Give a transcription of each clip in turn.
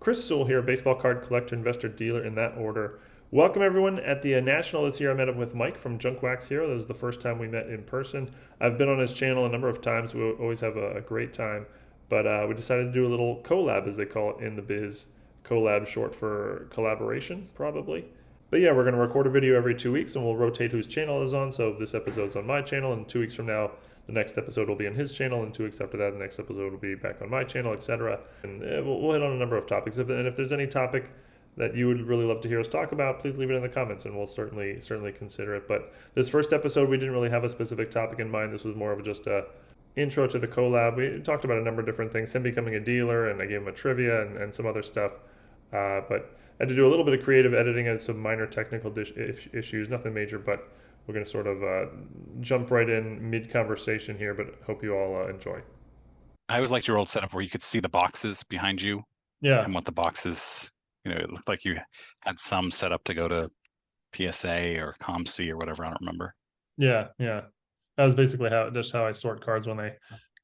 Chris Sewall here, baseball card collector, investor, dealer in that order. Welcome everyone. At the National this year, I met up with Mike from Junk Wax Hero. This was the first time we met in person. I've been on his channel a number of times. We always have a great time. But we decided to do a little collab, as they call it in the biz. Collab, short for collaboration, probably. But yeah, we're going to record a video every 2 weeks, and we'll rotate whose channel is on. So this episode's on my channel, and 2 weeks from now, the next episode will be on his channel, and 2 weeks after that, the next episode will be back on my channel, etc. And we'll hit on a number of topics. And if there's any topic that you would really love to hear us talk about, please leave it in the comments, and we'll certainly consider it. But this first episode, we didn't really have a specific topic in mind. This was more of just a intro to the collab. We talked about a number of different things, him becoming a dealer, and I gave him a trivia and some other stuff. But I had to do a little bit of creative editing and some minor technical issues, nothing major, but we're going to sort of jump right in mid-conversation here, but hope you all enjoy. I always liked your old setup where you could see the boxes behind you. Yeah. And what the boxes, it looked like you had some set up to go to PSA or COMC or whatever. I don't remember. Yeah. That was basically how I sort cards when they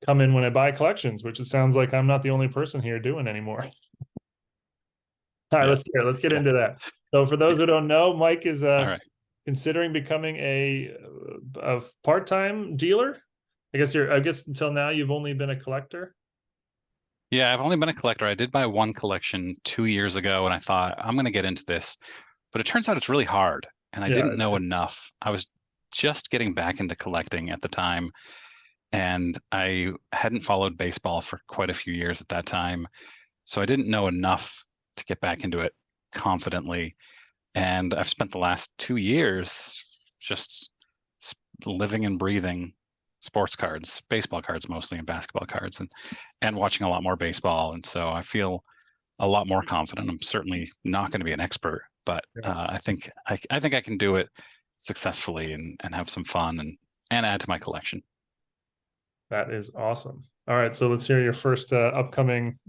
come in when I buy collections, which it sounds like I'm not the only person here doing anymore. All right, let's get into that. So for those who don't know, Mike is considering becoming a part-time dealer. I guess until now you've only been a collector. Yeah, I've only been a collector. I did buy one collection 2 years ago, and I thought I'm going to get into this, but it turns out it's really hard, and I didn't know enough. I was just getting back into collecting at the time, and I hadn't followed baseball for quite a few years at that time, so I didn't know enough to get back into it confidently. And I've spent the last 2 years just living and breathing sports cards, baseball cards mostly, and basketball cards, and watching a lot more baseball. And so I feel a lot more confident. I'm certainly not going to be an expert, but I think I can do it successfully and have some fun and add to my collection. That is awesome. All right, so let's hear your first upcoming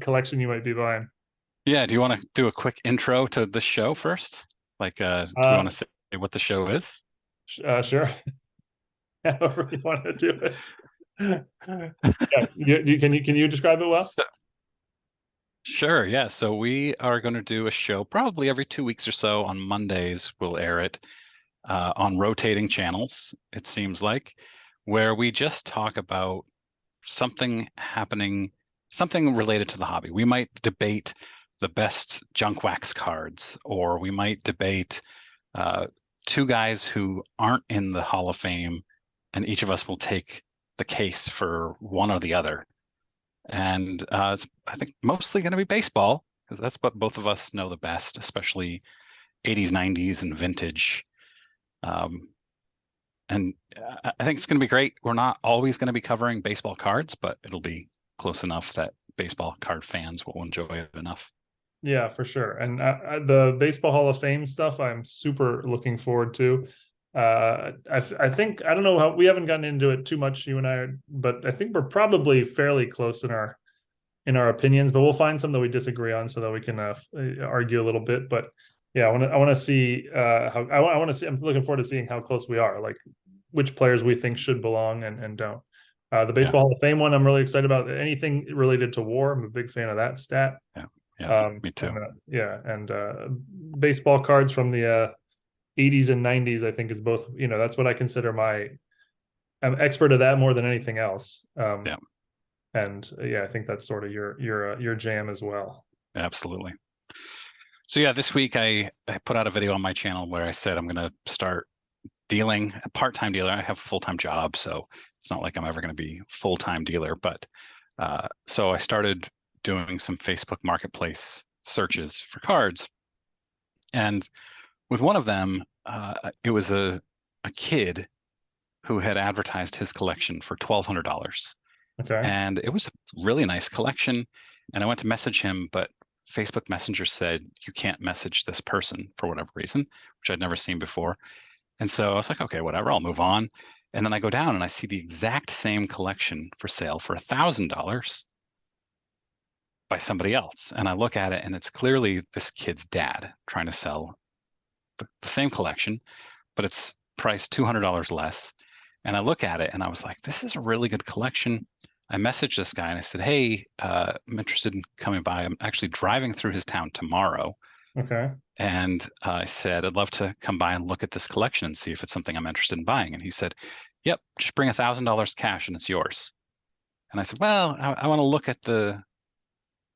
collection you might be buying. Yeah, do you want to do a quick intro to the show first? Like, do you want to say what the show is? Sure. However you want to do it. Yeah, can you describe it well? Sure, yeah. So we are going to do a show probably every 2 weeks or so. On Mondays, we'll air it on rotating channels, it seems like, where we just talk about something happening, something related to the hobby. We might debate the best junk wax cards, or we might debate two guys who aren't in the Hall of Fame, and each of us will take the case for one or the other. And I think mostly going to be baseball, because that's what both of us know the best, especially 80s, 90s, and vintage. And I think it's going to be great. We're not always going to be covering baseball cards, but it'll be close enough that baseball card fans will enjoy it enough. Yeah, for sure. And the Baseball Hall of Fame stuff, I'm super looking forward to. I think, I don't know how, we haven't gotten into it too much, you and I, but I think we're probably fairly close in our opinions, but we'll find some that we disagree on so that we can argue a little bit. But yeah, I want to see how I want to see. I'm looking forward to seeing how close we are, like which players we think should belong and don't. The Baseball Hall of Fame one, I'm really excited about. Anything related to war, I'm a big fan of that stat. Yeah, me too. And baseball cards from the 80s and 90s, I think is both, that's what I consider I'm expert at that more than anything else. And I think that's sort of your jam as well. Absolutely. So yeah, this week I put out a video on my channel where I said I'm going to start dealing, a part-time dealer. I have a full-time job, so it's not like I'm ever going to be full-time dealer, but so I started doing some Facebook Marketplace searches for cards. And with one of them, it was a kid who had advertised his collection for $1,200. Okay. And it was a really nice collection. And I went to message him, but Facebook Messenger said, you can't message this person for whatever reason, which I'd never seen before. And so I was like, okay, whatever, I'll move on. And then I go down and I see the exact same collection for sale for $1,000 by somebody else. And I look at it and it's clearly this kid's dad trying to sell the same collection, but it's priced $200 less. And I look at it and I was like, this is a really good collection. I messaged this guy and I said, "Hey, I'm interested in coming by. I'm actually driving through his town tomorrow." Okay. And I said, "I'd love to come by and look at this collection and see if it's something I'm interested in buying." And he said, "Yep, just bring $1,000 cash and it's yours." And I said, "Well, I want to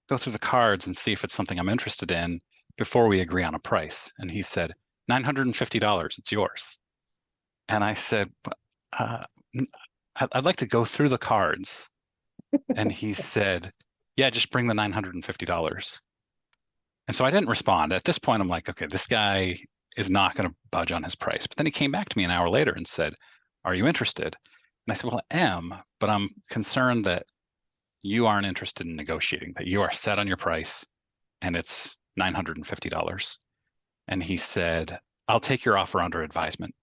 go through the cards and see if it's something I'm interested in before we agree on a price." And he said, $950, it's yours. And I said, uh, "I'd like to go through the cards." And he said, "Yeah, just bring the $950." And so I didn't respond. At this point, I'm like, okay, this guy is not going to budge on his price. But then he came back to me an hour later and said, "Are you interested?" And I said, "Well, I am, but I'm concerned that you aren't interested in negotiating, that you are set on your price and it's $950. And he said, "I'll take your offer under advisement."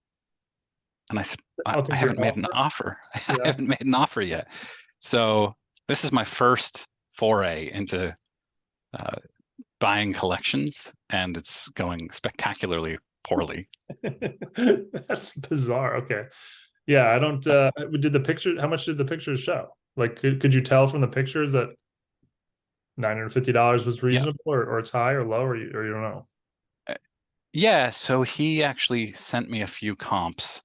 And I said, I'll I take your haven't made an offer. offer. I Yeah. haven't made an offer yet. So this is my first foray into uh, buying collections, and it's going spectacularly poorly. That's bizarre. Okay. Yeah, I don't did the picture how much did the pictures show? Like could you tell from the pictures that $950 was Yeah. reasonable or it's high or low or you don't know? Yeah. So he actually sent me a few comps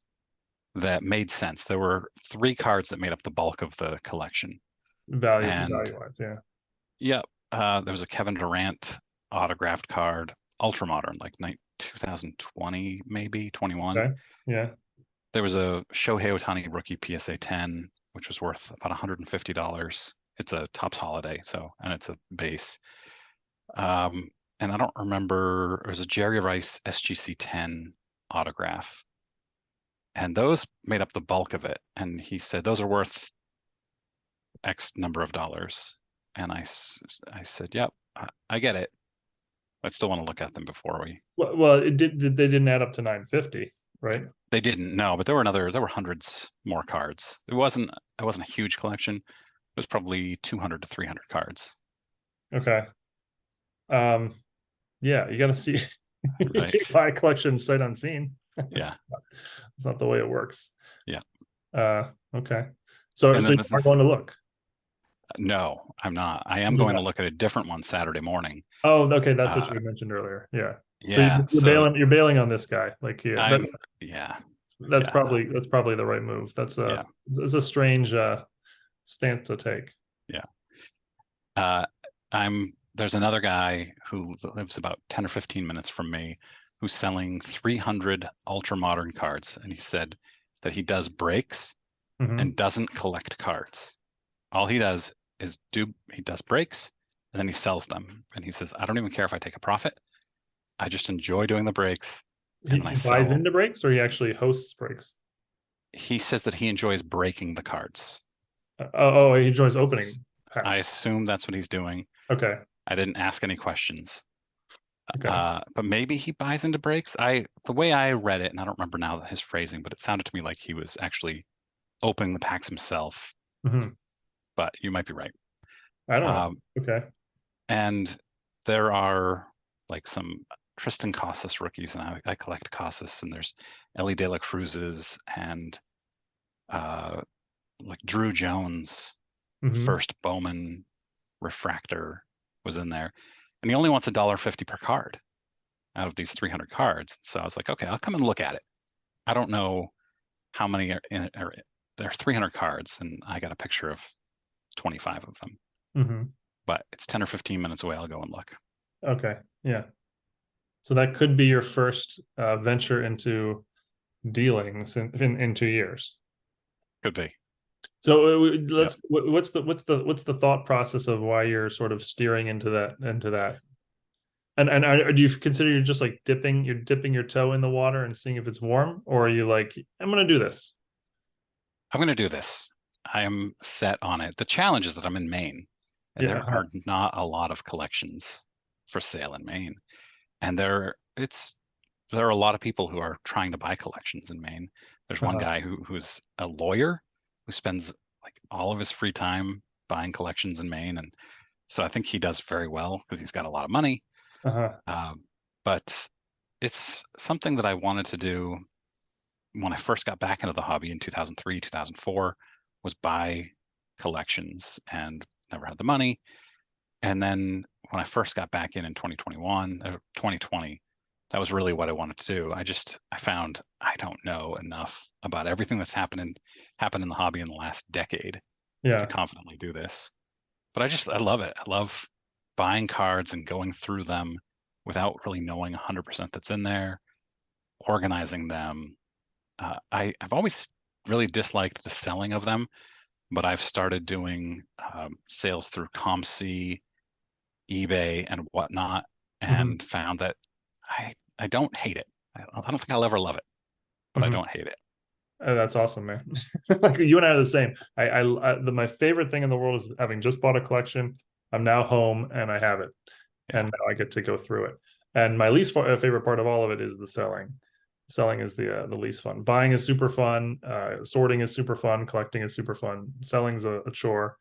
that made sense. There were three cards that made up the bulk of the collection. And Value wise, yeah. yeah, there was a Kevin Durant autographed card, ultra modern, like 2020, maybe 21. Okay. Yeah. There was a Shohei Ohtani rookie PSA 10, which was worth about $150. It's a Topps Holiday, and it's a base. And I don't remember, it was a Jerry Rice SGC 10 autograph. And those made up the bulk of it. And he said, those are worth X number of dollars. And I said, yep, I get it. I still want to look at them before we. Well, they didn't add up to 950, right? They didn't know, but there were hundreds more cards. It wasn't a huge collection. It was probably 200 to 300 cards. Okay. Um, yeah, you got to see. You Right. can't buy a collection sight unseen. Yeah. It's not the way it works. Yeah. Okay. So And you then are going to look. no, I'm not. I am You're going not. to look at a different one Saturday morning. Oh, okay. That's what Uh, you had mentioned earlier. Yeah. So yeah. you're So bailing. You're bailing on this guy. Like, yeah, yeah. that's Yeah. probably the right move. Yeah. It's a strange stance to take. Yeah. Uh, there's another guy who lives about 10 or 15 minutes from me who's selling 300 ultra modern cards. And he said that he does breaks and Hmm. doesn't collect cards. All he does is he does breaks and then he sells them. And he says, "I don't even care if I take a profit. I just enjoy doing the breaks." And then I He buys sell. into breaks, or he actually hosts breaks. He says that he enjoys breaking the cards. He enjoys opening I packs. assume that's what he's doing. Okay. I didn't ask any questions. Okay. But maybe he buys into breaks. The way I read it, and I don't remember now his phrasing, but it sounded to me like he was actually opening the packs himself. Hmm. But you might be right. I don't know. Um, Okay. and there are like some Tristan Casas rookies, and I collect Casas, and there's Ellie De La Cruz's and like Drew Jones, Hmm. first Bowman refractor was in there, and he only wants $1.50 per card out of these 300 cards. So I was like, okay, I'll come and look at it. I don't know how many are in it. There are 300 cards, and I got a picture of 25 of them. Hmm. But it's 10 or 15 minutes away. I'll go and look. Okay. Yeah. So that could be your first venture into dealings in 2 years. Could be. So Yep. what's the thought process of why you're sort of steering into that? And do you consider you're just like dipping your toe in the water and seeing if it's warm, or are you like, I'm gonna do this? I'm going to do this. I am set on it. The challenge is that I'm in Maine, and Yeah. there are not a lot of collections for sale in Maine. And there are a lot of people who are trying to buy collections in Maine. There's one Uh-huh. guy who's a lawyer who spends like all of his free time buying collections in Maine, and so I think he does very well because he's got a lot of money. Uh-huh. But it's something that I wanted to do when I first got back into the hobby in 2003, 2004, was buy collections and never had the money. And then when I first got back in 2021 or 2020, that was really what I wanted to do. I found I don't know enough about everything that's happened in the hobby in the last decade to Yeah. confidently do this. But I love it. I love buying cards and going through them without really knowing 100% that's in there, organizing them. I've always really disliked the selling of them, but I've started doing sales through COMC, eBay, and whatnot, Hmm. and found that I don't hate it. I don't think I'll ever love it, but I Hmm. don't hate it. That's awesome, man. Like you and I are the same. My favorite thing in the world is having just bought a collection. I'm now home and I have it, and Yeah. now I get to go through it. And my least favorite part of all of it is the selling. Selling is the least fun. Buying is super fun. Sorting is super fun. Collecting is super fun. Selling's a chore.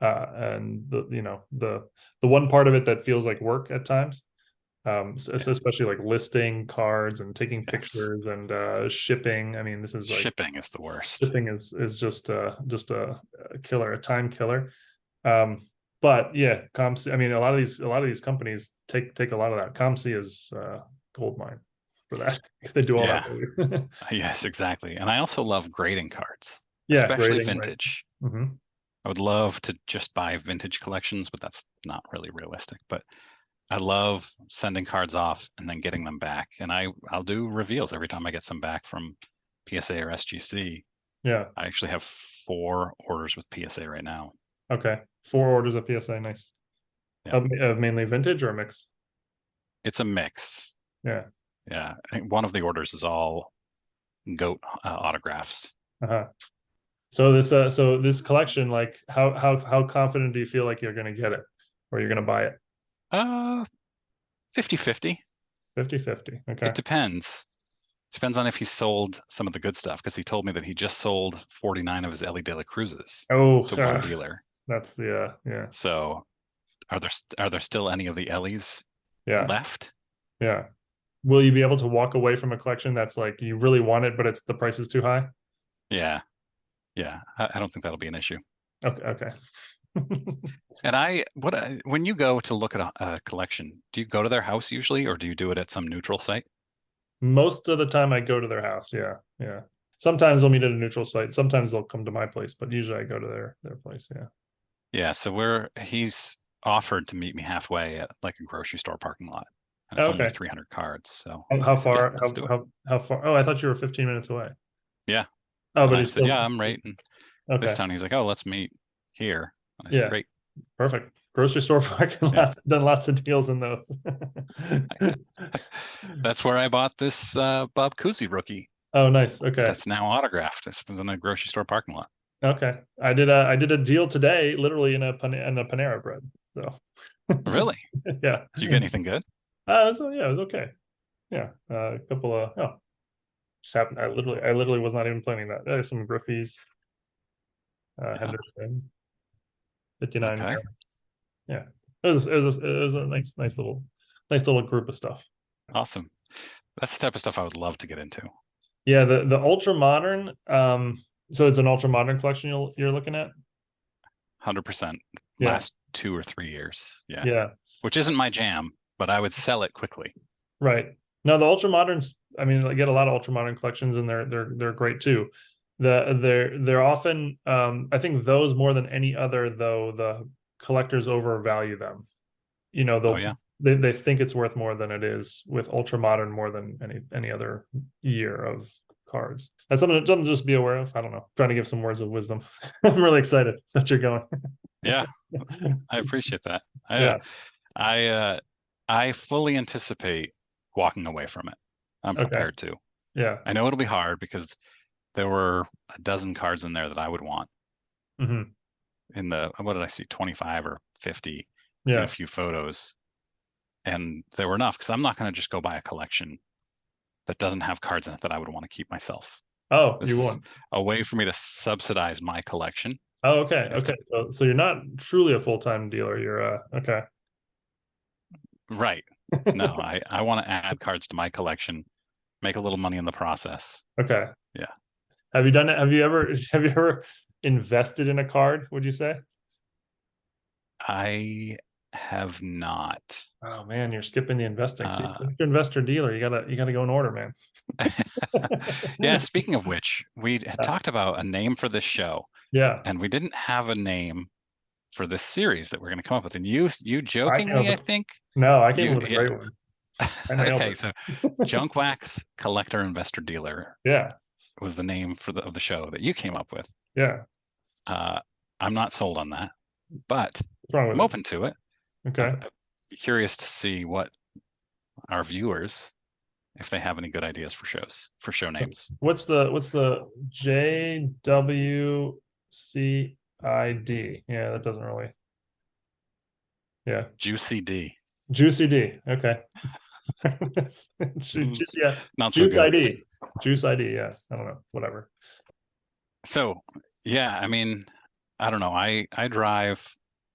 And the one part of it that feels like work at times, Yeah. especially like listing cards and taking Yes. pictures and shipping. I mean, this is like Shipping is the worst. shipping is just a killer, a time killer. Um, but yeah, COMC. I mean, a lot of these companies take a lot of that. COMC is gold mine for that. They do all that Yeah. for you. Yes, exactly. And I also love grading cards, Yeah, especially grading, right. vintage. Hmm. I would love to just buy vintage collections, but that's not really realistic. But I love sending cards off and then getting them back. And I'll do reveals every time I get some back from PSA or SGC. Yeah. I actually have 4 orders with PSA right now. Okay. 4 orders of PSA. Nice. Yeah. Of mainly vintage or a mix? It's a mix. Yeah. Yeah. I think one of the orders is all goat autographs. Uh-huh. So this collection, like how confident do you feel like you're gonna get it or you're gonna buy it? Uh, 50-50. 50-50. It Okay. depends. Depends on if he sold some of the good stuff because he told me that he just sold 49 of his Ellie De La Cruzes Oh, to one dealer. that's the yeah. So are there still any of the Ellies Yeah. left? Yeah. Will you be able to walk away from a collection that's like you really want it, but it's the price is too high? Yeah, yeah. I don't think that'll be an issue. Okay, okay. And when you go to look at a collection, do you go to their house usually, or do you do it at some neutral site? Most of the time I go to their house. Yeah. Yeah. Sometimes they'll meet at a neutral site. Sometimes they'll come to my place, but usually I go to their place. Yeah. Yeah, so he's offered to meet me halfway at like a grocery store parking lot, and it's only Okay. 300 cards. So How I said, yeah, far? let's do it. How far? Oh, I thought you were 15 minutes away. Yeah, Oh, and but I he's said, still yeah, I'm right in this okay. town. He's like, oh, let's meet here. And I said, Yeah. great. Perfect. Grocery store parking Yeah, lots. Done lots of deals in those. that's where I bought this Bob Cousy rookie. Oh, nice. Okay. That's now autographed. It was in a grocery store parking lot. Okay. I did a deal today, literally in a Panera bread. So Really? yeah. Did you get anything good? So yeah, it was okay. Yeah. A couple of just happened. I literally was not even planning that. Some Griffey's, Yeah. Henderson, 59. Okay. Yeah. It was a nice little group of stuff. Awesome. That's the type of stuff I would love to get into. Yeah, the ultra modern. So it's an ultra modern collection you're looking at. 100% Yeah, last 2 or 3 years. Yeah. yeah, Which isn't my jam, but I would sell it quickly. right. No, the ultra moderns. I mean, I get a lot of ultra modern collections, and they're great too. They're often. I think those more than any other, though, the collectors overvalue them. Oh They'll yeah. they think it's worth more than it is with ultra modern more than any other year of cards. That's something to just be aware of. I don't know. Trying to give some words of wisdom. I'm really excited that you're going. Yeah. I appreciate that. Yeah. I I fully anticipate walking away from it. I'm Okay. prepared to. Yeah. I know it'll be hard because there were a dozen cards in there that I would want Hmm. in the, what did I see, 25 or 50 in a Yeah. few photos. And there were enough because I'm not going to just go buy a collection that doesn't have cards in it that I would want to keep myself. Oh, This you is won. a way for me to subsidize my collection Oh, okay. is Okay. to, So you're not truly a full-time dealer. You're okay. right. No, I want to add cards to my collection, make a little money in the process. Okay. Yeah. Have you done it? Have you ever invested in a card, would you say? I have not. Oh man, you're skipping the investing. See, Uh, investor dealer, you gotta go in order, man. yeah, speaking of which, we had talked about a name for this show, Yeah, and we didn't have a name for this series that we're going to come up with. And you I came jokingly, up I with think no, I came you up with a yeah. great one. I nailed Okay, it. so Junk Wax Collector Investor Dealer Yeah, was the name for the show that you came up with. yeah. Uh, I'm not sold on that, but What's wrong I'm with it? open to it. Okay. I'd be curious to see what our viewers, if they have any good ideas for show names. What's the JWCID? Yeah, that doesn't really. Yeah, Juicy D. Juicy D. Okay. Mm, Juice, yeah. not so Juice good. ID. Juice ID. Yeah. I don't know. Whatever. So, yeah, I mean, I don't know. I drive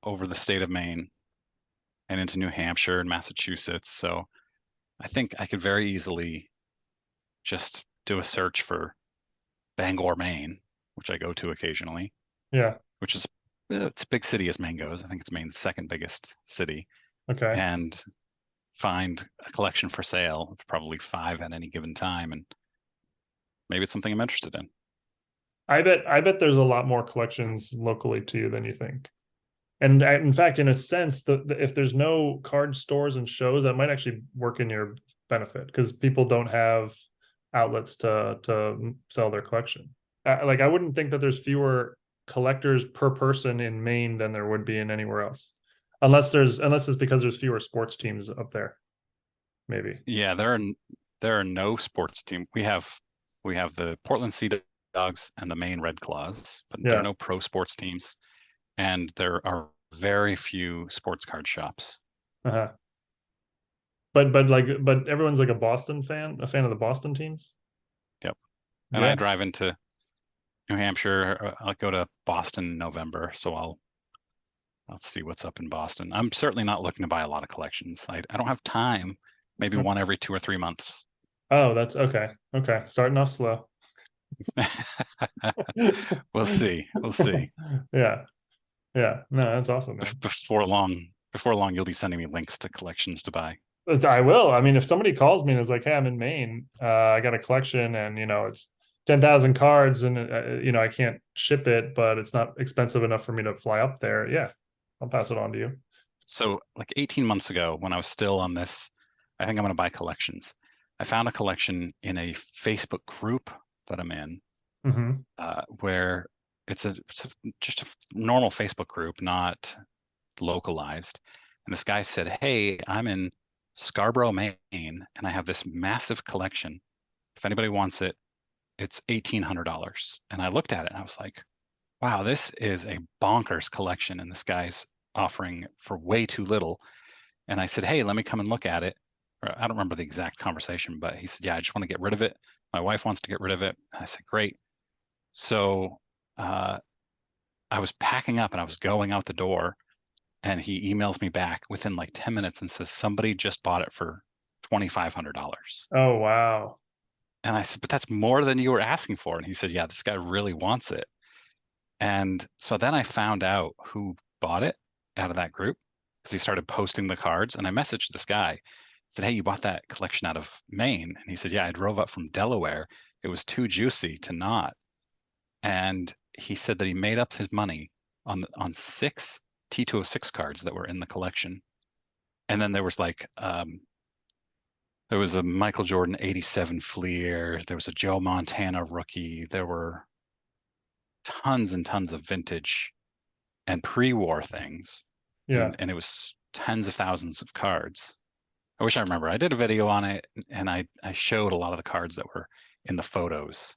over the state of Maine and into New Hampshire and Massachusetts, so I think I could very easily just do a search for Bangor, Maine, which I go to occasionally, Yeah. which is it's a big city as Maine goes. I think it's Maine's second biggest city, Okay. and find a collection for sale. It's probably five at any given time, and maybe it's something I'm interested in. I bet there's a lot more collections locally to you than you think. And in fact, in a sense, if there's no card stores and shows, that might actually work in your benefit because people don't have outlets to sell their collection. Like I wouldn't think that there's fewer collectors per person in Maine than there would be in anywhere else, unless it's because there's fewer sports teams up there. Maybe. Yeah, there are no sports team. We have the Portland Sea Dogs and the Maine Red Claws, but there are Yeah. no pro sports teams, and there are very few sports card shops. Uh-huh. But everyone's like a fan of the Boston teams. Yep. And Yeah. I drive into New Hampshire. I'll go to Boston in November, so I'll see what's up in Boston. I'm certainly not looking to buy a lot of collections. I don't have time. Maybe one every 2 or 3 months. Oh, that's okay. Okay. Starting off slow. We'll see. We'll see. Yeah. Yeah. No, that's awesome, man. Before long, you'll be sending me links to collections to buy. I will. I mean, if somebody calls me and is like, "Hey, I'm in Maine. I got a collection, and it's 10,000 cards, and I can't ship it, but it's not expensive enough for me to fly up there." Yeah, I'll pass it on to you. So, like 18 months ago, when I was still on this, I think I'm going to buy collections. I found a collection in a Facebook group that I'm in, Hmm. where just a normal Facebook group, not localized. And this guy said, "Hey, I'm in Scarborough, Maine, and I have this massive collection. If anybody wants it, it's $1,800." And I looked at it and I was like, wow, this is a bonkers collection. And this guy's offering for way too little. And I said, hey, let me come and look at it. Or I don't remember the exact conversation, but he said, yeah, I just want to get rid of it. My wife wants to get rid of it. I said, great. So uh, I was packing up and I was going out the door, and he emails me back within like 10 minutes and says, somebody just bought it for $2,500. Oh, wow. And I said, but that's more than you were asking for. And he said, yeah, this guy really wants it. And so then I found out who bought it out of that group because he started posting the cards. And I messaged this guy, said, hey, you bought that collection out of Maine? And he said, yeah, I drove up from Delaware. It was too juicy to not. And he said that he made up his money on six T206 cards that were in the collection. And then there was a Michael Jordan 87 Fleer. There was a Joe Montana rookie. There were tons and tons of vintage and pre-war things. Yeah. And it was tens of thousands of cards. I wish I remember. I did a video on it, and I showed a lot of the cards that were in the photos.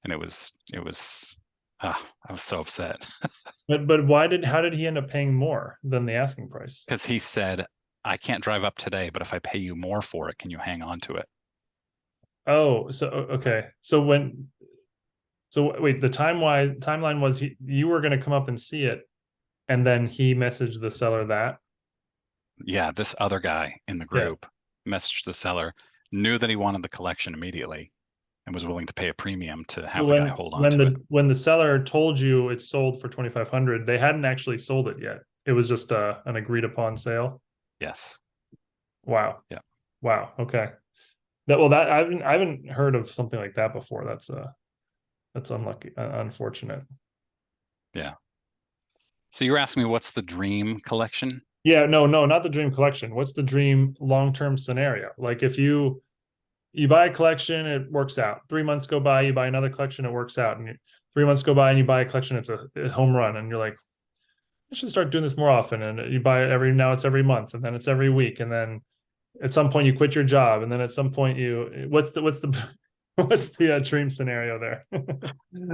And I was so upset But how did he end up paying more than the asking price? because he said, I can't drive up today, but if I pay you more for it, can you hang on to it? Oh, so okay. So wait, the timeline was you were going to come up and see it, and then he messaged the seller that. Yeah, this other guy in the Yeah. group messaged the seller, knew that he wanted the collection immediately, and was willing to pay a premium to have the guy when hold on when to it. the seller told you it's sold for 2,500, they hadn't actually sold it yet. It was just an agreed upon sale. Yes. Wow. Yeah. Wow. Okay. That I haven't heard of something like that before. That's unlucky, unfortunate. Yeah. So you were asking me what's the dream collection? Yeah, no, not the dream collection. What's the dream long-term scenario? Like if you buy a collection, it works out. 3 months go by, you buy another collection, it works out. And 3 months go by and you buy a collection, it's a home run. And you're like, I should start doing this more often. And you buy it now it's every month, and then it's every week. And then at some point you quit your job. And then at some point what's the what's the dream scenario there?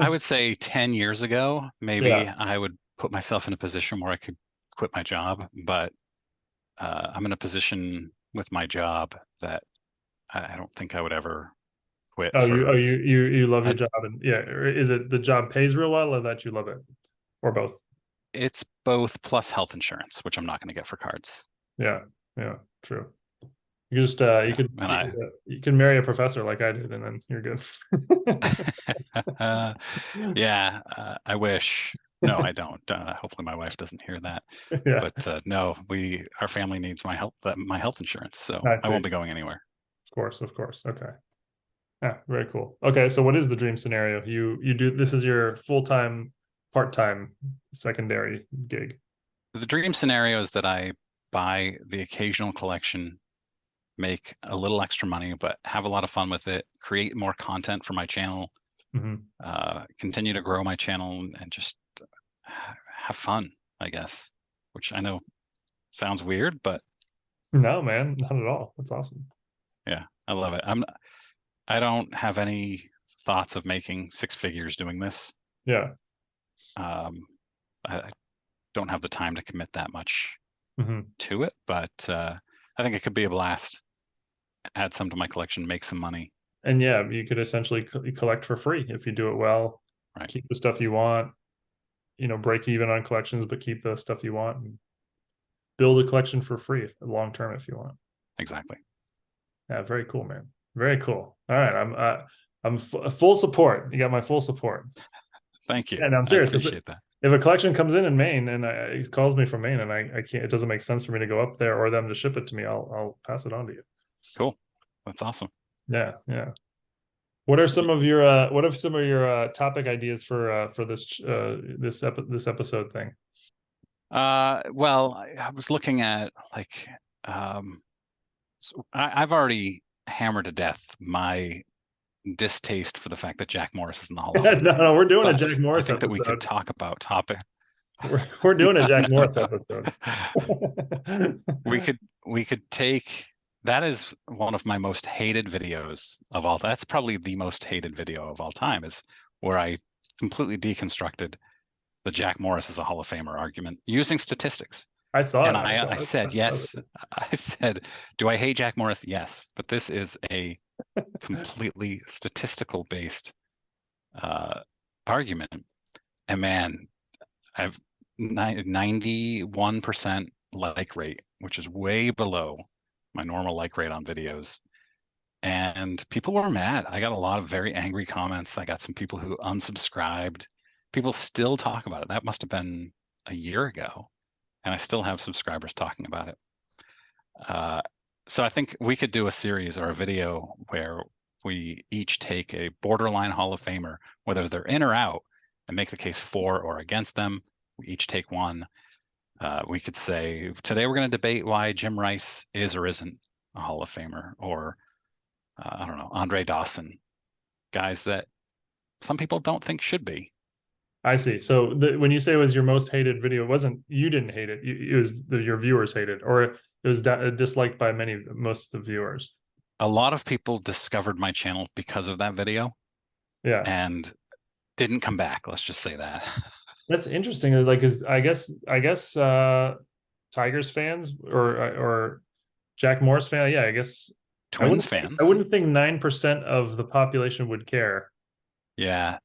I would say 10 years ago, maybe Yeah. I would put myself in a position where I could quit my job, but I'm in a position with my job that I don't think I would ever quit Oh, for you love your a, job, and yeah, is it the job pays real well or that you love it, or both? it's both plus health insurance, which I'm not going to get for cards. Yeah, yeah, true. You just Yeah. And you can marry a professor like I did, and then you're good. yeah, I wish. No, I don't. Hopefully my wife doesn't hear that. Yeah, But no, our family needs my health insurance, so I I see. won't be going anywhere. Of course, of course. Okay. Yeah, very cool. Okay, so what is the dream scenario? You do this is your full-time, part-time, secondary gig. The dream scenario is that I buy the occasional collection, make a little extra money, but have a lot of fun with it, create more content for my channel, Hmm. continue to grow my channel, and just have fun, I guess, which I know sounds weird, but No, man, not at all. That's awesome. yeah, I love it. I don't have any thoughts of making six figures doing this. Yeah. Um, I don't have the time to commit that much Hmm. to it, but I think it could be a blast. Add some to my collection, make some money. And yeah, you could essentially collect for free if you do it well. Right. Keep the stuff you want. Break even on collections, but keep the stuff you want. And build a collection for free, long term, if you want. Exactly. Yeah, very cool, man. Very cool. All right, I'm full support. You got my full support. Thank you. And I'm I serious. appreciate that. If a collection comes in Maine and it calls me from Maine and I can't, it doesn't make sense for me to go up there or them to ship it to me, I'll pass it on to you. Cool. That's awesome. Yeah, yeah. What are some of your topic ideas for this episode thing? Well, I was looking at like so I've already hammered to death my distaste for the fact that Jack Morris is in the Hall of No, Fame. no, we're doing a But Jack I Morris think that we could episode. talk about topic. We're doing a No, Jack no, Morris no. episode. We could take that is one of my most hated videos of all. That's probably the most hated video of all time, is where I completely deconstructed the Jack Morris is a Hall of Famer argument using statistics. I saw it. And I I saw it. said, yes. I said, do I hate Jack Morris? Yes. But this is a completely statistical based argument. And man, I've 91% like rate, which is way below my normal like rate on videos. And people were mad. I got a lot of very angry comments. I got some people who unsubscribed. People still talk about it. That must have been a year ago. And I still have subscribers talking about it. So I think we could do a series or a video where we each take a borderline Hall of Famer, whether they're in or out, and make the case for or against them. We each take one. We could say, today we're going to debate why Jim Rice is or isn't a Hall of Famer, or I don't know, Andre Dawson, guys that some people don't think should be. I see. So when you say it was your most hated video, it wasn't you didn't hate it. It was your viewers hated, or it was disliked by most of the viewers. A lot of people discovered my channel because of that video Yeah, and didn't come back. Let's just say that. that's interesting. Like, I guess Tigers fans or Jack Morris fan. Yeah, I guess I Twins wouldn't I fans. wouldn't think 9% of the population would care. Yeah.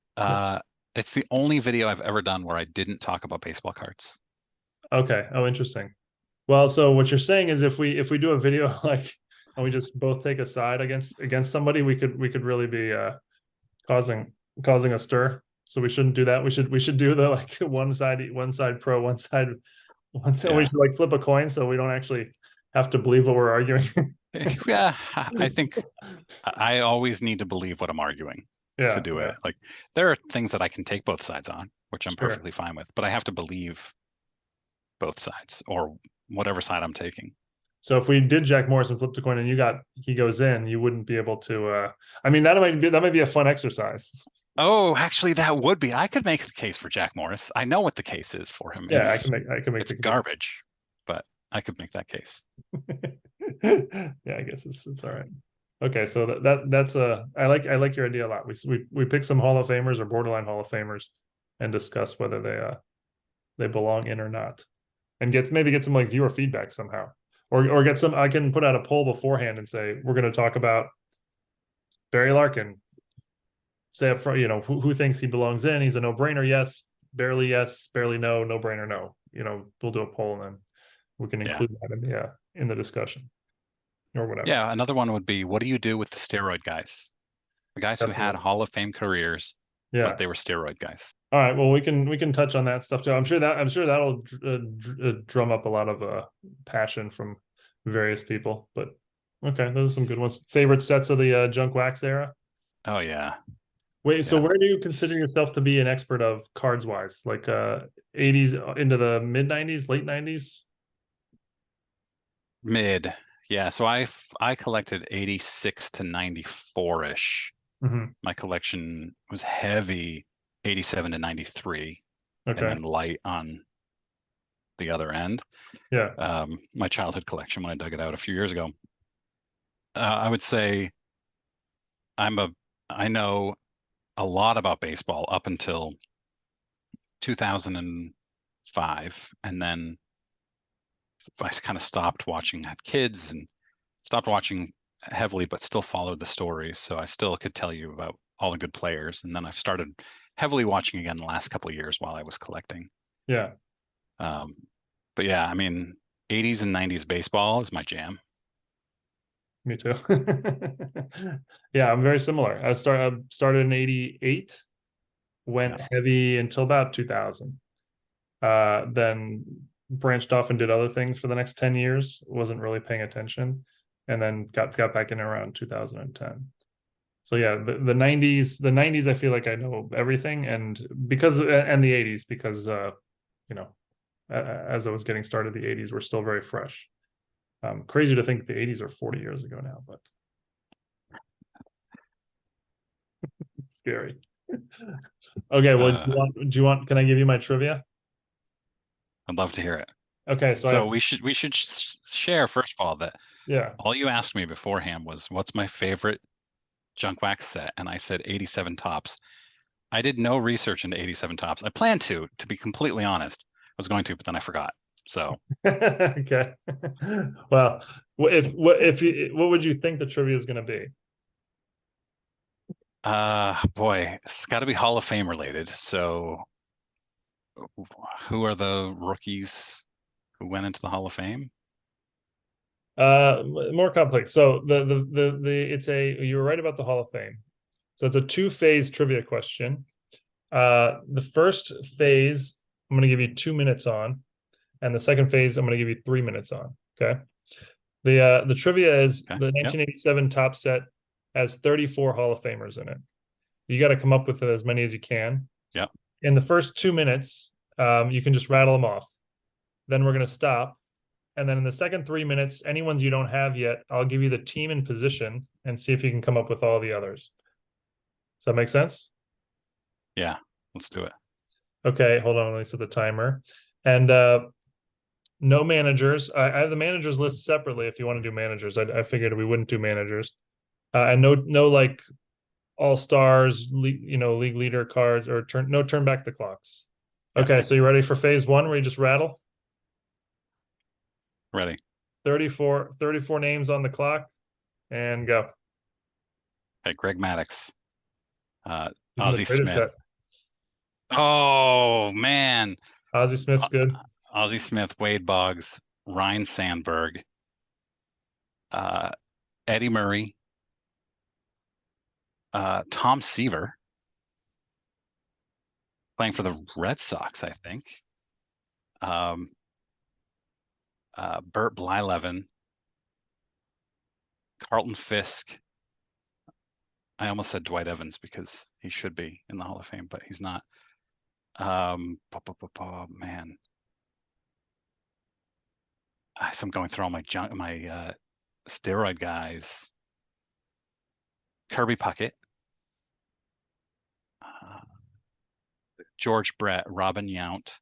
It's the only video I've ever done where I didn't talk about baseball cards. Okay. Oh, interesting. Well, so what you're saying is if we do a video like and we just both take a side against somebody, we could really be causing a stir. So we shouldn't do that. We should do the like one side pro, one side. We Yeah. should like flip a coin so we don't actually have to believe what we're arguing. Yeah, I think I always need to believe what I'm arguing to Yeah, do yeah, it. Like there are things that I can take both sides on, which I'm sure. perfectly fine with, but I have to believe both sides or whatever side I'm taking. So if we did Jack Morris and flip the coin and he goes in, you wouldn't be able to. I mean, that might be a fun exercise. Oh, actually, that would be. I could make a case for Jack Morris. I know what the case is for him. Yeah, It's I can make it's the case. garbage, but I could make that case. Yeah, I guess it's all right. Okay, so that's I like your idea a lot. We pick some Hall of Famers or borderline Hall of Famers and discuss whether they belong in or not, and maybe get some like viewer feedback somehow, or get some. I can put out a poll beforehand and say we're going to talk about Barry Larkin. Say up front, who thinks he belongs in. He's a no-brainer, yes, barely no, no-brainer, no. We'll do a poll and then we can Yeah. include that in the discussion or whatever. Yeah, another one would be, what do you do with the steroid guys? The guys who had Definitely. Hall of Fame careers, but Yeah. they were steroid guys. All right. Well, we can touch on that stuff too. I'm sure that'll drum up a lot of passion from various people. But okay, those are some good ones. Favorite sets of the junk wax era. Oh yeah. Wait, so Yeah. where do you consider yourself to be an expert of cards wise? Like 80s into the mid 90s, late 90s? Mid. Yeah, so I collected 86 to 94-ish. Hmm. My collection was heavy 87 to 93 and Okay. then light on the other end. Yeah. My childhood collection when I dug it out a few years ago. I would say I'm a I know a lot about baseball up until 2005, and then I kind of stopped watching, had kids, and stopped watching heavily, but still followed the stories. So I still could tell you about all the good players. And then I've started heavily watching again the last couple of years while I was collecting. Yeah. Um, but yeah, I mean, 80s and 90s baseball is my jam. Me too. Yeah, I'm very similar. I started in 88, Yeah. went heavy until about 2000. Then branched off and did other things for the next 10 years, wasn't really paying attention, and then got back in around 2010. So yeah, the 90s I feel like I know everything, and the 80s because you know as I was getting started, the 80s were still very fresh. Crazy to think the 80s are 40 years ago now, but scary. Okay, well, Uh, can I give you my trivia? I'd love to hear it. Okay, so I So have, we should share first of all that yeah. all you asked me beforehand was what's my favorite junk wax set, and I said 87 tops. I did no research into 87 tops. I planned to be completely honest. I was going to, but then I forgot. So, Okay. Well, what would you think the trivia is going to be? boy, it's got to be Hall of Fame related. So, who are the rookies who went into the Hall of Fame? More complex. So you were right about the Hall of Fame. So it's a two-phase trivia question. The first phase I'm going to give you 2 minutes on, and the second phase I'm going to give you 3 minutes on. Okay. The trivia is Okay. the Yep. 1987 top set has 34 Hall of Famers in it. You got to come up with as many as you can. Yep. In the first 2 minutes, you can just rattle them off. Then we're going to stop. And then in the second 3 minutes, any ones you don't have yet, I'll give you the team and position and see if you can come up with all the others. Does that make sense? Yeah. Let's do it. Okay, hold on. Let me set the timer. And no managers. I have the managers list separately if you want to do managers. I figured we wouldn't do managers. And no like all stars, league leader cards or turn back the clocks. Yep. Okay, so you ready for phase one where you just rattle? Ready. 34 names on the clock and go. Okay. Greg Maddux, He's in the Ozzie traded Smith. cut. Oh man, Ozzie Smith's good. Ozzie Smith, Wade Boggs, Ryan Sandberg, uh, Eddie Murray, Tom Seaver, playing for the Red Sox, I think. Bert Blyleven, Carlton Fisk. I almost said Dwight Evans because he should be in the Hall of Fame, but he's not. Man, so I'm going through all my steroid guys. Kirby Puckett, George Brett, Robin Yount,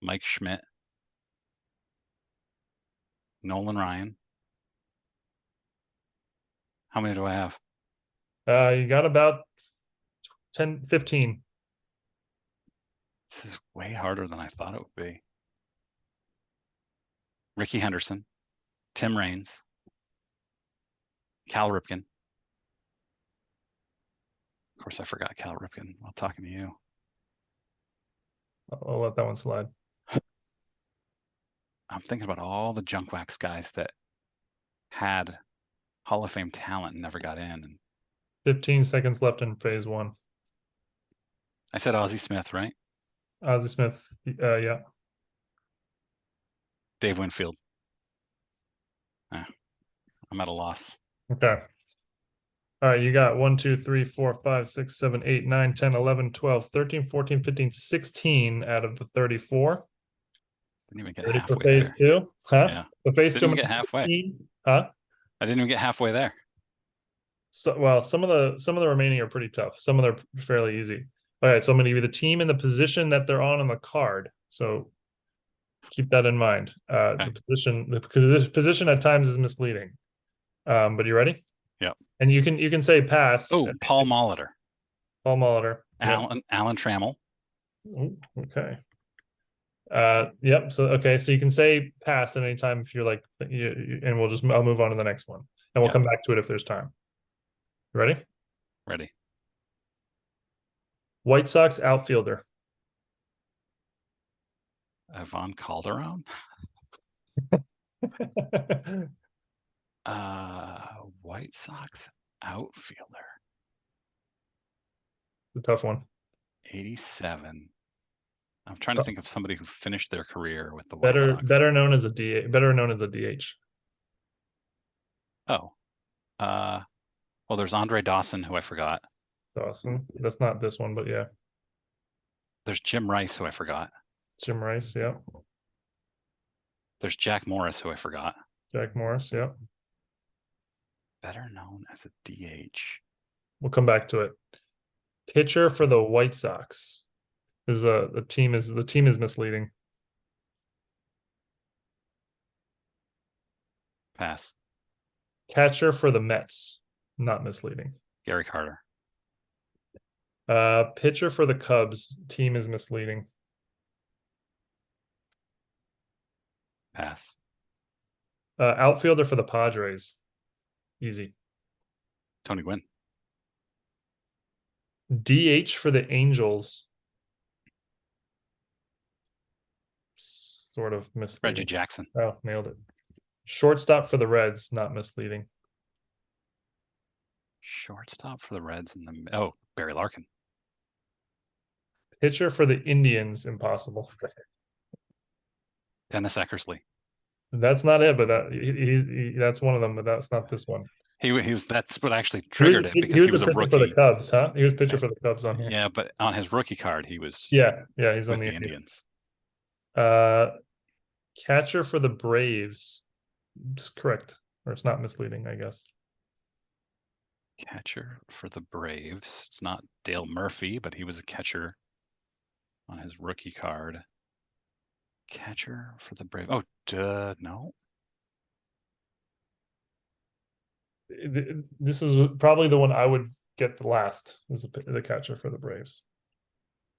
Mike Schmidt, Nolan Ryan. How many do I have? You got about 10, 15. This is way harder than I thought it would be. Ricky Henderson, Tim Raines, Cal Ripken. Of course, I forgot Cal Ripken while talking to you. I'll let that one slide. I'm thinking about all the junk wax guys that had Hall of Fame talent and never got in. 15 seconds left in phase one. I said Ozzie Smith, right? Ozzie Smith, yeah. Dave Winfield. I'm at a loss. Okay. All right, you got 1, 2, 3, 4, 5, 6, 7, 8, 9, 10, 11, 12, 13, 14, 15, 16 out of the 34. Didn't even get Ready halfway for phase there. two? Huh? Yeah. The phase Didn't two. even get halfway. 15, huh? I didn't even get halfway there. So, well, some of the remaining are pretty tough. Some of them are fairly easy. All right, so I'm going to give you the team and the position that they're on the card. So keep that in mind. Okay. The position at times is misleading. But you ready? Yep. And you can say pass. Oh, Paul Molitor. Paul Molitor. Alan Trammell. Ooh, okay. Yep. So okay, so you can say pass at any time if you're like, and I'll move on to the next one, and we'll come back to it if there's time. Ready? Ready. White Sox outfielder. Ivan Calderon. White Sox outfielder. The tough one. 87. I'm trying to think of somebody who finished their career with the White Sox. Better known as a DH. Better known as a DH. Oh. Well, there's Andre Dawson, who I forgot. Dawson. That's not this one, but yeah. There's Jim Rice, who I forgot. Jim Rice, yeah. There's Jack Morris, who I forgot. Jack Morris, yeah. Better known as a DH. We'll come back to it. Pitcher for the White Sox. The team is misleading. Pass. Catcher for the Mets. Not misleading. Gary Carter. Pitcher for the Cubs. Team is misleading. Pass. Outfielder for the Padres. Easy. Tony Gwynn. DH for the Angels. Sort of misleading. Reggie Jackson. Oh, nailed it. Shortstop for the Reds. Not misleading. Shortstop for the Reds and Barry Larkin. Pitcher for the Indians. Impossible. Dennis Eckersley. That's not it, but that's one of them, but that's not this one. That's what actually triggered it because he was a rookie for the Cubs, huh? He was pitcher for the Cubs on here. Yeah, but on his rookie card, he was he's on the Indians. Catcher for the Braves. It's correct, or it's not misleading, I guess. Catcher for the Braves. It's not Dale Murphy, but he was a catcher on his rookie card. Catcher for the Braves. Oh, no. This is probably the one I would get the last. Is the catcher for the Braves.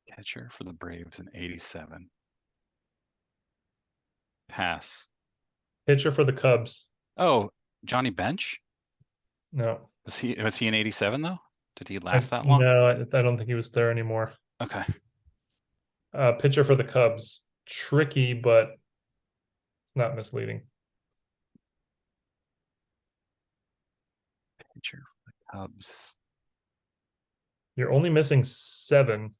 Catcher for the Braves in 87. Pass. Pitcher for the Cubs. Oh, Johnny Bench? No. Was he in 87 though? Did he last that long? No, I don't think he was there anymore. Okay. Pitcher for the Cubs. Tricky, but it's not misleading. Pitcher for the Cubs. You're only missing 7.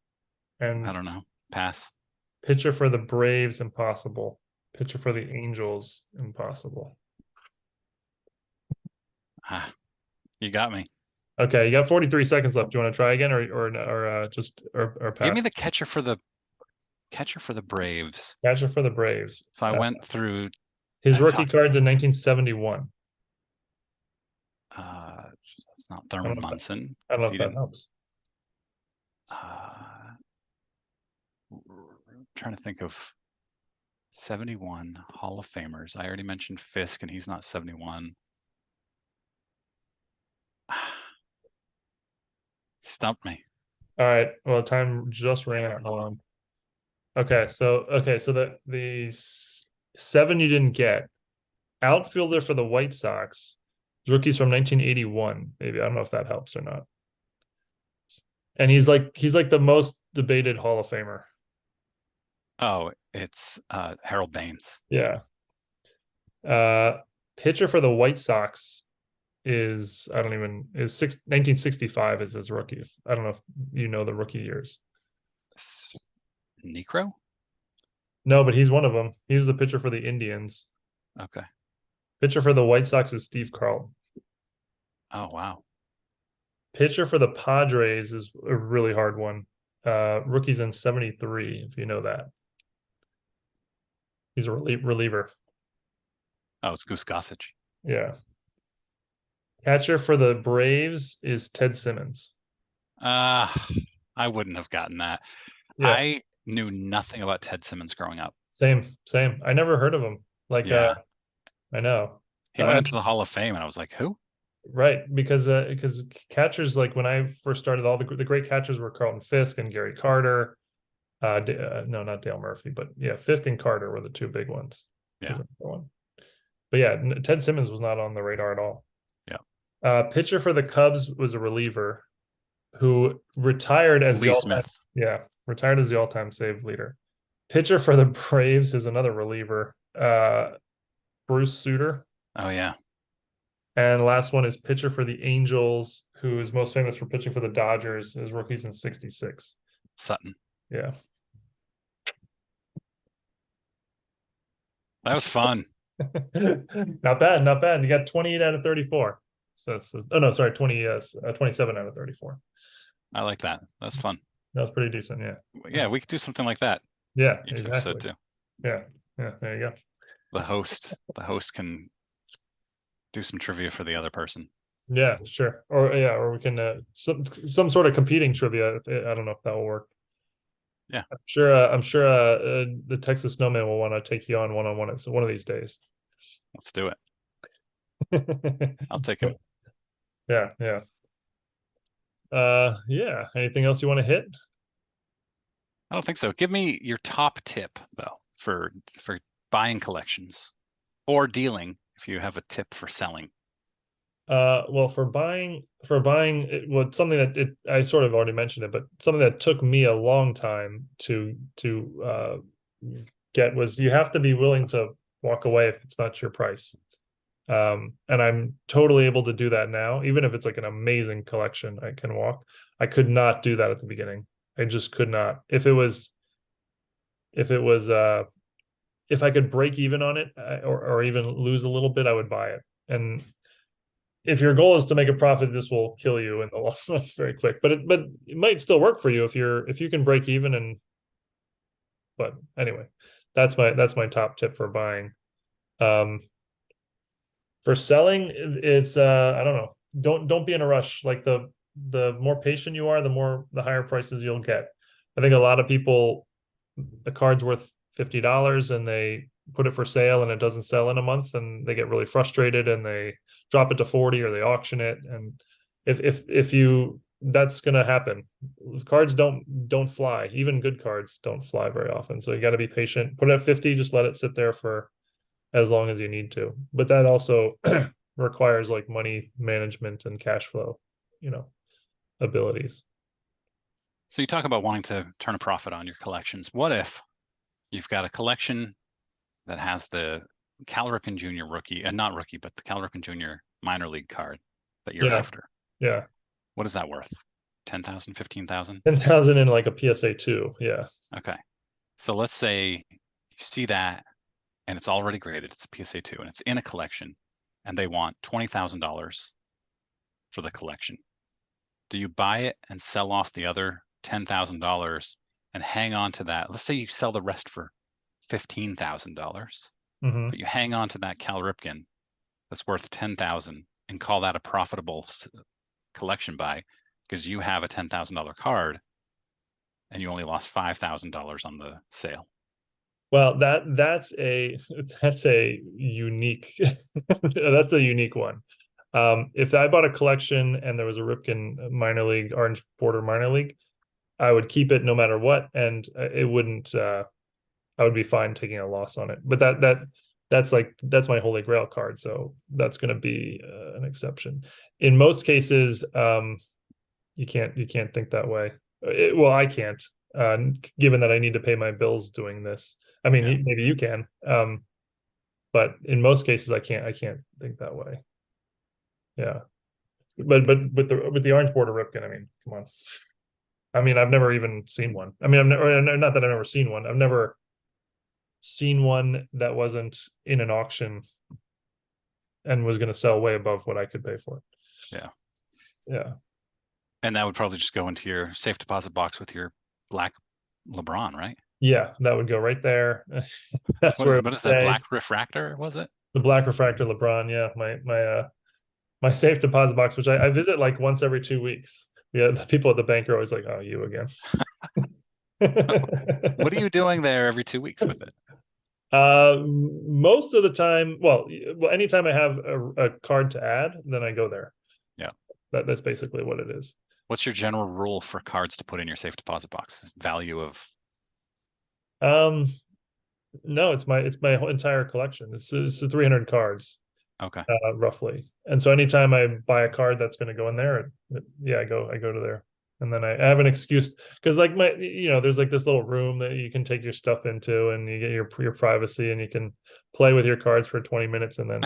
And I don't know. Pass. pitcher for the Braves, impossible. Pitcher for the Angels, impossible. Ah, you got me. Okay, you got 43 seconds left. Do you want to try again, or just or pass? Give me the catcher for the Braves. Catcher for the Braves. So I went through his rookie cards in 1971. That's not Thurman Munson. I don't know if that helps. Trying to think of 71 Hall of Famers. I already mentioned Fisk, and he's not 71. Stumped me. All right. Well, time just ran out. Hold on. Okay, so the 7 you didn't get. Outfielder for the White Sox. Rookies from 1981. Maybe I don't know if that helps or not. And he's like the most debated Hall of Famer. Oh, it's Harold Baines. Yeah. Pitcher for the White Sox is 1965 is his rookie. I don't know if you know the rookie years. Necro? No, but he's one of them. He was the pitcher for the Indians. Okay. Pitcher for the White Sox is Steve Carlton. Oh, wow. Pitcher for the Padres is a really hard one. Rookies in 73, if you know that. He's a reliever. Oh, it's Goose Gossage. Yeah. Catcher for the Braves is Ted Simmons. I wouldn't have gotten that. Yeah. I knew nothing about Ted Simmons growing up. Same. I never heard of him. I know. He went into the Hall of Fame, and I was like, who? Right, because catchers, like when I first started, all the great catchers were Carlton Fisk and Gary Carter. No, not Dale Murphy, but yeah, Fisk and Carter were the 2 big ones. Yeah. But yeah, Ted Simmons was not on the radar at all. Yeah. Pitcher for the Cubs was a reliever who retired as retired as the all-time save leader. Pitcher for the Braves is another reliever, Bruce Sutter. Oh yeah. And last one is pitcher for the Angels, who is most famous for pitching for the Dodgers. His rookies in 66. Sutton. Yeah. That was fun. Not bad. You got 28 out of 34. So 27 out of 34. I like that. That's fun. That was pretty decent. Yeah. Yeah, we could do something like that. Yeah, each episode too. Yeah. There you go. The host can do some trivia for the other person. Yeah, sure. Or we can some sort of competing trivia. I don't know if that will work. Yeah, I'm sure the Texas Snowman will want to take you on one-on-one. So one of these days. Let's do it. I'll take him. Yeah. Yeah. Anything else you want to hit? I don't think so. Give me your top tip though for buying collections or dealing if you have a tip for selling. Well, for buying something that I sort of already mentioned it, but something that took me a long time to get was you have to be willing to walk away if it's not your price. And I'm totally able to do that now, even if it's like an amazing collection. I can walk. I could not do that at the beginning. I just could not. If I could break even on it or even lose a little bit, I would buy it. And if your goal is to make a profit, this will kill you in the long run very quick. But it might still work for you if you can break even. But anyway, that's my top tip for buying. For selling, it's I don't know. Don't be in a rush. Like the more patient you are, the higher prices you'll get. I think a lot of people, the card's worth $50 and they put it for sale and it doesn't sell in a month and they get really frustrated and they drop it to 40 or they auction it. And if you, that's going to happen. Cards don't fly. Even good cards don't fly very often. So you got to be patient. Put it at 50, just let it sit there for as long as you need to. But that also requires like money management and cash flow, abilities. So you talk about wanting to turn a profit on your collections. What if you've got a collection that has the Cal Ripken Jr. rookie, and not rookie, but the Cal Ripken Jr. minor league card, that you're Yeah. after. Yeah. What is that worth? 10,000, 15,000? 10,000 in like a PSA 2. Yeah. Okay. So let's say you see that and it's already graded. It's a PSA 2 and it's in a collection and they want $20,000 for the collection. Do you buy it and sell off the other $10,000 and hang on to that? Let's say you sell the rest for $15,000, Hmm. but you hang on to that Cal Ripken that's worth 10,000 and call that a profitable collection buy because you have a $10,000 card and you only lost $5,000 on the sale. Well, that's a that's a unique that's a unique one. If I bought a collection and there was a Ripken minor league, orange border minor league, I would keep it no matter what, and it wouldn't. I would be fine taking a loss on it. But that's my holy grail card, so that's going to be an exception. In most cases, you can't think that way. Well, I can't, given that I need to pay my bills doing this. I mean, Yeah. maybe you can, but in most cases, I can't think that way. Yeah, but with the orange border Ripken, I mean, come on. I mean, I've never even seen one. I mean, I've never, not that I've never seen one. I've never seen one that wasn't in an auction and was going to sell way above what I could pay for it. Yeah. Yeah. And that would probably just go into your safe deposit box with your black LeBron, right? Yeah, that would go right there. That's where it What would is that? stay. Black refractor, was it? The black refractor LeBron. Yeah, my safe deposit box, which I visit like once every 2 weeks. Yeah, the people at the bank are always like, "Oh, you again." What are you doing there every 2 weeks with it? Most of the time, well, anytime I have a card to add, then I go there. Yeah. That's basically what it is. What's your general rule for cards to put in your safe deposit box? Value of Um, no, it's my whole entire collection. It's 300 cards, okay. roughly. And so anytime I buy a card that's going to go in there, yeah, I go to there. And then I have an excuse because like there's like this little room that you can take your stuff into and you get your privacy and you can play with your cards for 20 minutes and then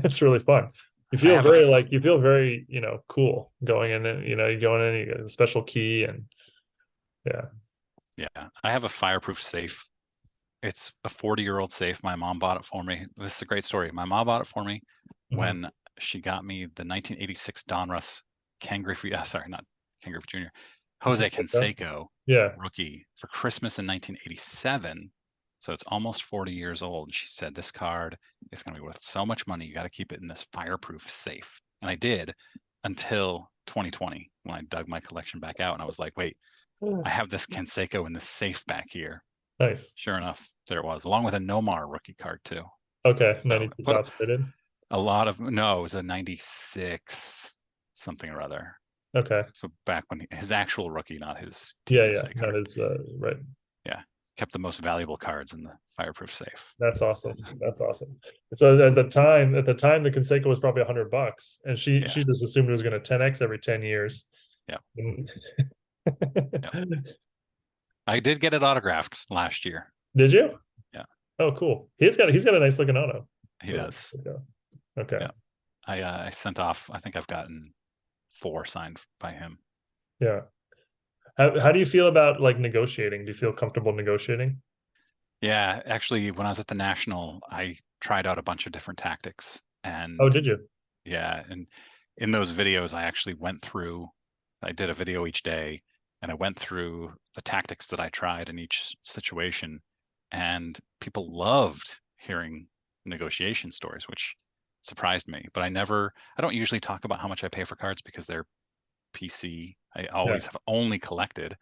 it's really fun. I have You feel very, cool going in and you go in and you get a special key and yeah. yeah, I have a fireproof safe. It's a 40-year-old safe. My mom bought it for me. This is a great story. My mom bought it for me Mhm. when she got me the 1986 Donruss Ken Griffey, sorry, not Ken Griffey Jr., Jose Canseco Yeah. rookie for Christmas in 1987. So it's almost 40 years old. She said, this card is going to be worth so much money. You got to keep it in this fireproof safe. And I did until 2020 when I dug my collection back out. And I was like, wait, I have this Canseco in this safe back here. Nice. Sure enough, there it was, along with a Nomar rookie card too. Okay. So I 92 put top rated. a lot of, no, it was a 96 something or other. Okay. So back when his actual rookie, not his Team Yeah, yeah. USA That card. is right. Yeah, kept the most valuable cards in the fireproof safe. That's awesome. That's awesome. So at the time, the Conseco was probably $100, and she Yeah, she just assumed it was going to 10x every 10 years. yeah, And- yeah. I did get it autographed last year. Did you? Yeah, Oh, cool. He's got a nice looking auto. he does. Okay. Yeah, I sent off. I think I've gotten 4 signed by him. Yeah. How do you feel about like negotiating? Do you feel comfortable negotiating? Yeah, actually, when I was at the National, I tried out a bunch of different tactics, Oh, and did you? yeah, and in those videos, I actually went through. I did a video each day, and I went through the tactics that I tried in each situation, and people loved hearing negotiation stories, which surprised me. But I don't usually talk about how much I pay for cards because they're PC. I Yeah. always have only collected.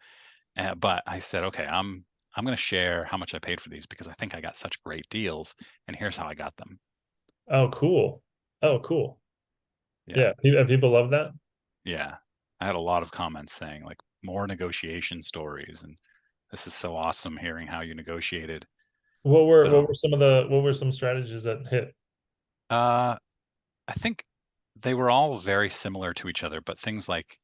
But I said, okay, I'm going to share how much I paid for these because I think I got such great deals, and here's how I got them. Oh, cool. Oh, cool. Yeah, Yeah. And people love that. yeah. I had a lot of comments saying like more negotiation stories, and this is so awesome hearing how you negotiated. What were So, what were some of the what were some strategies that hit? I think they were all very similar to each other, but things like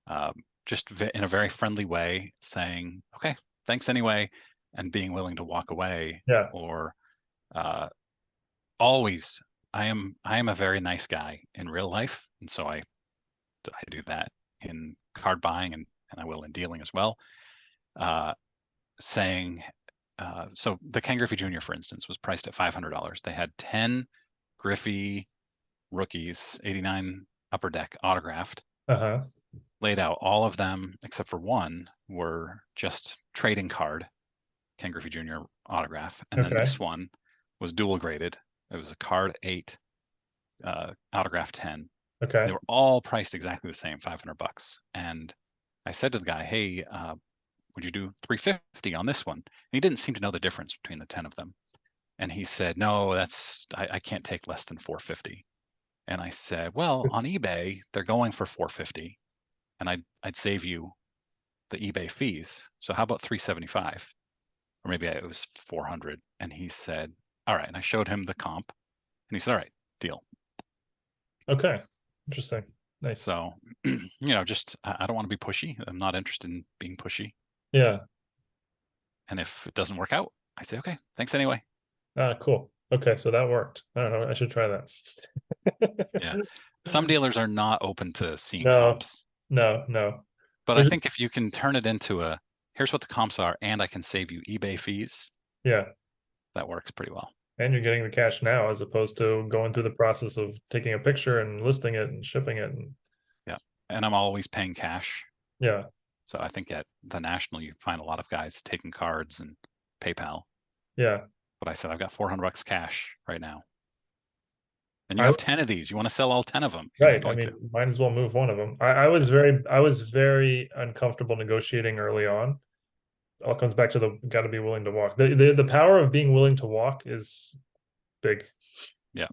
um, just in a very friendly way, saying, "Okay, thanks anyway," and being willing to walk away, Yeah. or uh, always I am a very nice guy in real life, and so I do that in card buying and I will in dealing as well. Uh, saying so the Ken Griffey Jr., for instance, was priced at $500. They had 10 Griffey rookies, 89 upper deck autographed, Uh-huh. laid out. All of them except for one were just trading card Ken Griffey Jr. autograph, and then Okay. this one was dual graded. It was a card 8, autograph 10. Okay. They were all priced exactly the same, $500. And I said to the guy, "Hey, would you do 350 on this one?" And he didn't seem to know the difference between the 10 of them. And he said, "No, I can't take less than 450." And I said, "Well, on eBay, they're going for 450, and I'd save you the eBay fees. So how about 375? Or maybe it was 400." And he said, "All right." And I showed him the comp, and he said, "All right, deal." Okay. Interesting. Nice. So, just I don't want to be pushy. I'm not interested in being pushy. Yeah. And if it doesn't work out, I say, "Okay, thanks anyway." Cool. Okay, so that worked. I don't know. I should try that. Yeah. Some dealers are not open to seeing No, comps. no. But I There's, think if you can turn it into here's what the comps are, and I can save you eBay fees, yeah. that works pretty well. And you're getting the cash now as opposed to going through the process of taking a picture and listing it and shipping it. And Yeah. And I'm always paying cash. yeah. So I think at the National, you find a lot of guys taking cards and PayPal. Yeah. But I said, I've got $400 cash right now. And you I have 10 of these. You want to sell all 10 of them. You're not right. I going to. mean, might as well move one of them. I was very uncomfortable negotiating early on. It all comes back to the got to be willing to walk. The power of being willing to walk is big. Yeah.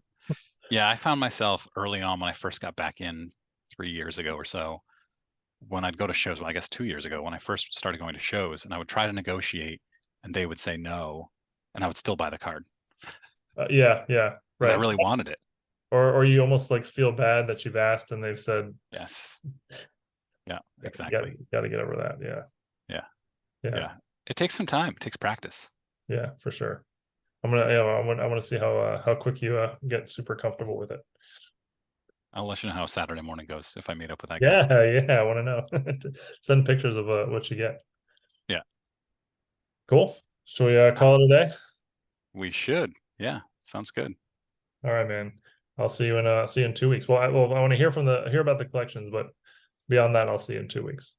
Yeah. I found myself early on when I first got back in 3 years ago or so, when I'd go to shows, well, I guess 2 years ago, when I first started going to shows, and I would try to negotiate and they would say no, and I would still buy the card Yeah, because I right. really wanted it. Or you almost like feel bad that you've asked and they've said, Yes. Yeah, got exactly. to get over that. Yeah. Yeah. Yeah. Yeah. It takes some time. It takes practice. Yeah, for sure. I want to see how quick you get super comfortable with it. I'll let you know how Saturday morning goes if I meet up with that guy. Yeah, I want to know. Send pictures of what you get. Yeah. Cool. Should we call it a day? We should. Yeah. Sounds good. All right, man. I'll see you in 2 weeks. Well, I want to hear about the collections, but beyond that, I'll see you in 2 weeks.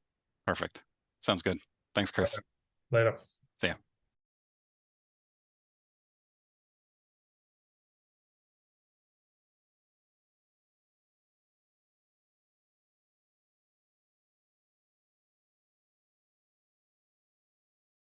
Perfect. Sounds good. Thanks, Chris. Later. See ya.